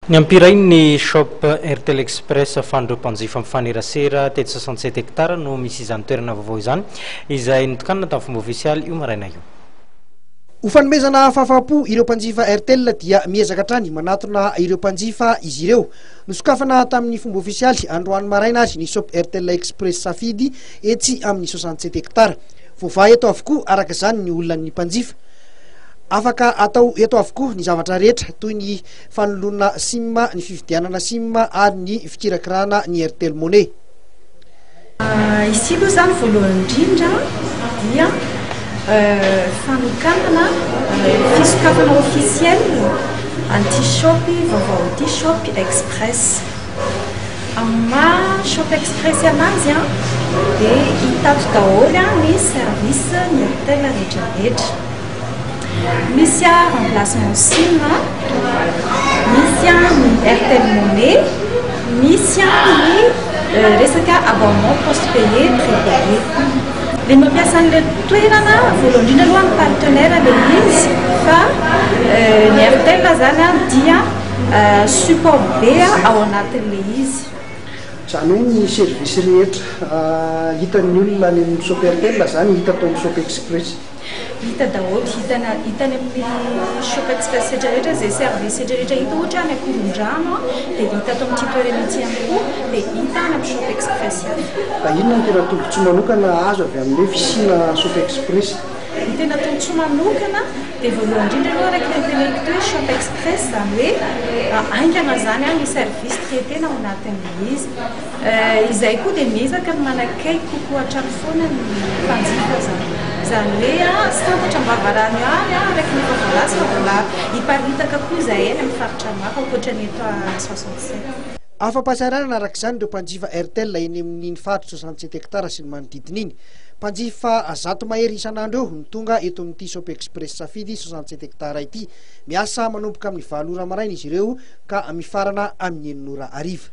Ny ampirainy shop Airtel Express fandro mpanjifa mifanirasera teto 67 hectare no misy izany toerana vaovao izany izay nitokanina tamin'ny fomba ofisialy io maraina io. Ho fanomezana fahafapo ireo mpanjifa Airtel dia miezaka hatrany manatona ireo mpanjifa izy ireo. Nosokafana tamin'ny fomba ofisialy androany maraina ary ny shop Airtel Express safidy etsy amin'ny 67 hectare. Voavahy eto avokoa araka izany ny olona ny mpanjifa. Afaka atao eto avokoa ny zavatra rehetra toy ny fanoloana SIM, ny fividianana SIM ary ny fikirakirana ny Airtel Money. Ici aloha zany voalohany indrindra dia fanokanana fisokafana officiel anty shop vaovao ty shop Express. Amma shop Express anazy dia hitato daholo ny service ny Airtel rehetrarehetra. Misy remplacement SIM, misy ny Airtel Money, misy ny resaka abonnement post-payé, prépayé. Le mampiasa an'ilay toerana voalohany indrindra aloha ny partenaire le izy fa ny Airtel zany dia support be ao anatin'ilay izy. Zany hoe ny service rehetra hitan'ny olona any amin'ny shop Airtel zany hita tao amin'ny shop Express. Hita daholo hitany amin'ny shop Express rehetrarehetra zay service rehetrarehetra hita ohatra any akoron-drano dia hita atao amin'ity toerana ity ihany koa dia hita any amin'ny shop Express ihany. Inona ny tena tombontsoa manokana azo avy amin'ilay fisiana shop Express? Ny tena tombontsoa manokana dia voalohany indrindra aloha araka ny teneniko hoe shop Express zany hoe aingana zany ny service traitena ao anatin'ilay izy. Izay koa dia miezaka ny manakaiky kokoa hatrany foana ny mpanjifa zany. Zany hoe sambatra mbavarany any araka ny favalasa mbola hiparitaka koa izay eny amin'ny faritra maro ankoatran'ny eto 67. Afa-pasarana araka izany ireo mpanjifa Airtel eny amin'ny faritra 67 hectare sy ny manodidina iny. Mpanjifa 100 mahery isan'andro eo ny tonga eto amin'ity shop Express safidy 67 hectare ity. Miasa manomboka amin'ny 9 ora maraina izy ireo ka mifarana amin'ny 9 ora hariva.